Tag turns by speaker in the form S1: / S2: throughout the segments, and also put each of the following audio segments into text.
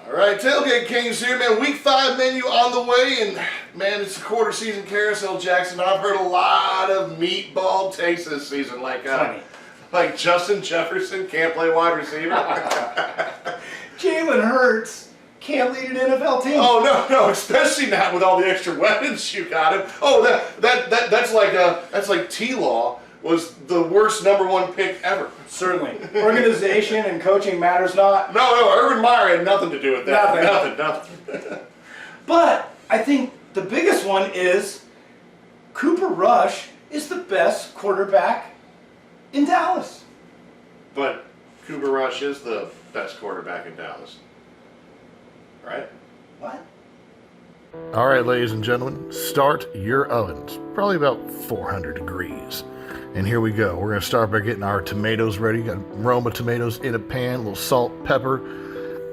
S1: All right, Tailgate Kings here, man. Week 5 menu on the way, and man, it's a quarter season carousel, Jackson. I've heard a lot of meatball takes this season, like Justin Jefferson can't play wide receiver.
S2: Jalen Hurts can't lead an NFL team.
S1: Oh no, especially not with all the extra weapons you got him. Oh, that's like T-Law was the worst #1 pick ever.
S2: Certainly. Organization and coaching matters not.
S1: No, Urban Meyer had nothing to do with that. Nothing.
S2: But I think the biggest one is Cooper Rush is the best quarterback in Dallas.
S1: But Cooper Rush is the best quarterback in Dallas. Right?
S2: What?
S3: All right, ladies and gentlemen, start your ovens. Probably about 400 degrees. And here we go. We're going to start by getting our tomatoes ready. Got Roma tomatoes in a pan, a little salt, pepper,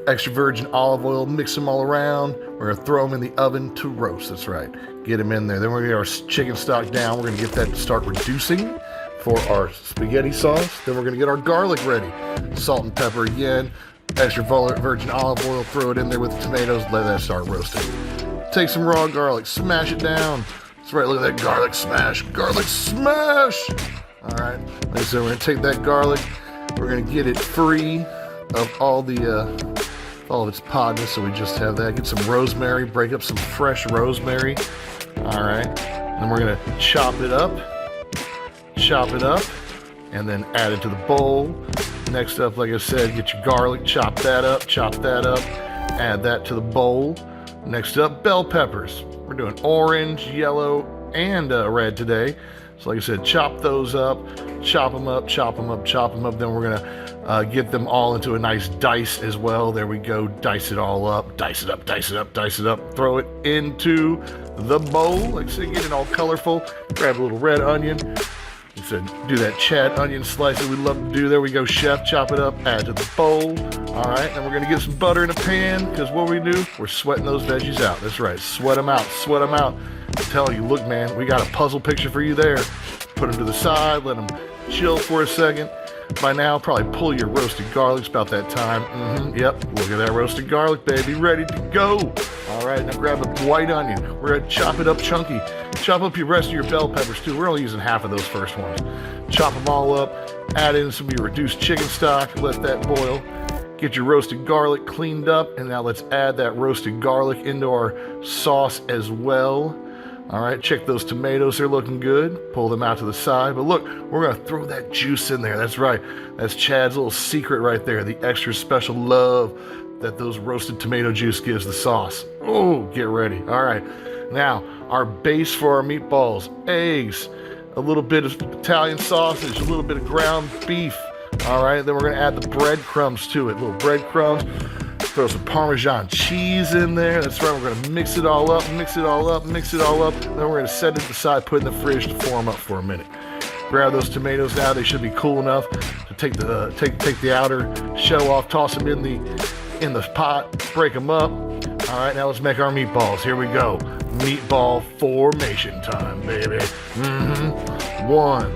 S3: extra virgin olive oil, mix them all around. We're going to throw them in the oven to roast. That's right. Get them in there. Then we're going to get our chicken stock down. We're going to get that to start reducing for our spaghetti sauce. Then we're going to get our garlic ready. Salt and pepper again. Extra virgin olive oil. Throw it in there with the tomatoes. Let that start roasting. Take some raw garlic. Smash it down. That's right, look at that garlic smash. Garlic smash! All right, like I said, we're gonna take that garlic. We're gonna get it free of all of its podness, so we just have that. Get some rosemary, break up some fresh rosemary. All right, then we're gonna chop it up, and then add it to the bowl. Next up, like I said, get your garlic, chop that up, add that to the bowl. Next up, bell peppers. We're doing orange, yellow, and red today. So like I said, chop those up, chop them up. Then we're gonna get them all into a nice dice as well. There we go, dice it all up, dice it up. Throw it into the bowl. Like I said, get it all colorful. Grab a little red onion. Like I said, do that Chad onion slice that we love to do. There we go, chef. Chop it up, add to the bowl. All right, then we're gonna get some butter in a pan, because what we do, we're sweating those veggies out. That's right, sweat them out. I'm telling you, look, man, we got a puzzle picture for you there. Put them to the side, let them chill for a second. By now, probably pull your roasted garlic. It's about that time. Yep, look at that roasted garlic, baby, ready to go. All right, now grab a white onion. We're gonna chop it up chunky. Chop up your rest of your bell peppers too. We're only using half of those first ones. Chop them all up, add in some of your reduced chicken stock, let that boil. Get your roasted garlic cleaned up, and now let's add that roasted garlic into our sauce as well. All right, check those tomatoes, they're looking good. Pull them out to the side, but look, we're gonna throw that juice in there. That's right, that's Chad's little secret right there, the extra special love that those roasted tomato juice gives the sauce. Oh, get ready. All right, now our base for our meatballs, eggs, a little bit of Italian sausage, a little bit of ground beef. All right, then we're gonna add the breadcrumbs to it, little breadcrumbs. Throw some Parmesan cheese in there. That's right, we're gonna mix it all up. Then we're gonna set it aside, put it in the fridge to form up for a minute. Grab those tomatoes now, they should be cool enough to take the outer shell off, toss them in the pot, break them up. All right, now let's make our meatballs. Here we go. Meatball formation time, baby. 1,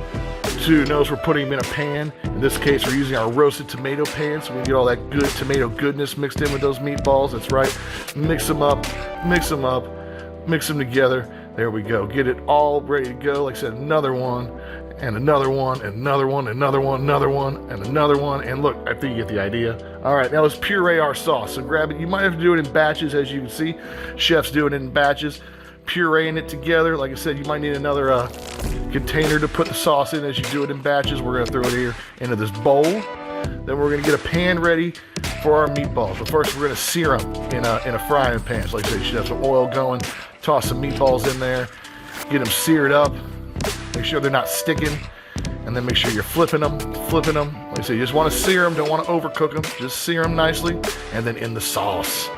S3: 2, notice we're putting them in a pan. In this case, we're using our roasted tomato pan, so we can get all that good tomato goodness mixed in with those meatballs. That's right. Mix them together. There we go. Get it all ready to go. Like I said, another one, and another one, and another one, and another one, another one, and another one. And look, I think you get the idea. All right, now let's puree our sauce. So grab it. You might have to do it in batches, as you can see. Chefs do it in batches. Pureeing it together. Like I said, you might need another container to put the sauce in as you do it in batches. We're gonna throw it here into this bowl. Then we're gonna get a pan ready for our meatballs. But first, we're gonna sear them in a frying pan. So like I said, you should have some oil going. Toss some meatballs in there. Get them seared up. Make sure they're not sticking. And then make sure you're flipping them. Like I said, you just want to sear them. Don't want to overcook them. Just sear them nicely. And then in the sauce.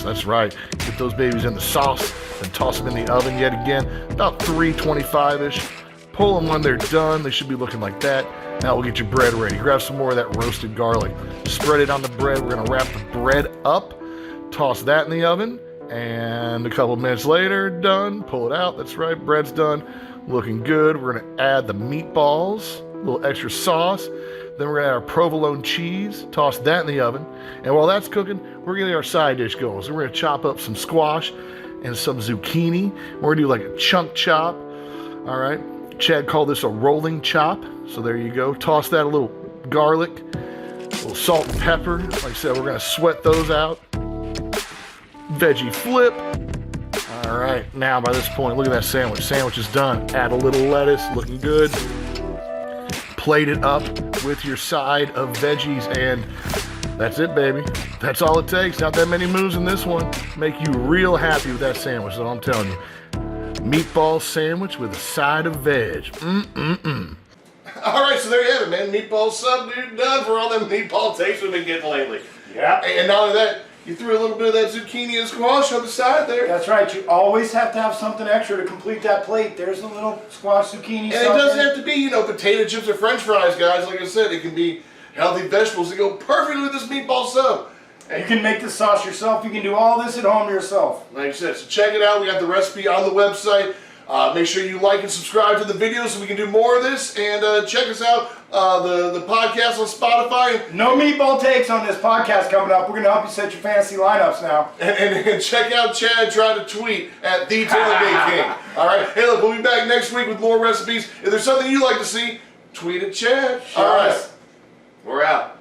S3: That's right. Get those babies in the sauce, then toss them in the oven yet again, about 325-ish. Pull them when they're done. They should be looking like that. Now we'll get your bread ready. Grab some more of that roasted garlic. Spread it on the bread. We're gonna wrap the bread up, toss that in the oven, and a couple minutes later, done. Pull it out. That's right, bread's done. Looking good. We're gonna add the meatballs, a little extra sauce. Then we're gonna add our provolone cheese, toss that in the oven. And while that's cooking, we're gonna get our side dish going. So we're gonna chop up some squash and some zucchini. We're gonna do like a chunk chop. All right. Chad called this a rolling chop. So there you go. Toss that a little garlic, a little salt and pepper. Like I said, we're gonna sweat those out. Veggie flip. All right, now by this point, look at that sandwich. Sandwich is done. Add a little lettuce, looking good. Plate it up with your side of veggies, and that's it, baby. That's all it takes. Not that many moves in this one. Make you real happy with that sandwich, so I'm telling you. Meatball sandwich with a side of veg.
S1: All right, so there you have it, man. Meatball Sub, dude, done for all them meatball takes we've been getting lately.
S2: Yeah.
S1: And not only that, you threw a little bit of that zucchini and squash on the side there.
S2: That's right. You always have to have something extra to complete that plate. There's a little squash, zucchini.
S1: And it doesn't have to be, you know, potato chips or french fries, guys. Like I said, it can be healthy vegetables that go perfectly with this meatball sub.
S2: You can make this sauce yourself. You can do all this at home yourself.
S1: Like I said, so check it out. We got the recipe on the website. Make sure you like and subscribe to the video so we can do more of this. And check us out, the podcast on Spotify.
S2: No meatball takes on this podcast coming up. We're going to help you set your fantasy lineups now.
S1: And check out Chad trying to tweet at the Tailgate King. All right. Hey, look, we'll be back next week with more recipes. If there's something you'd like to see, tweet at Chad. All right. We're out.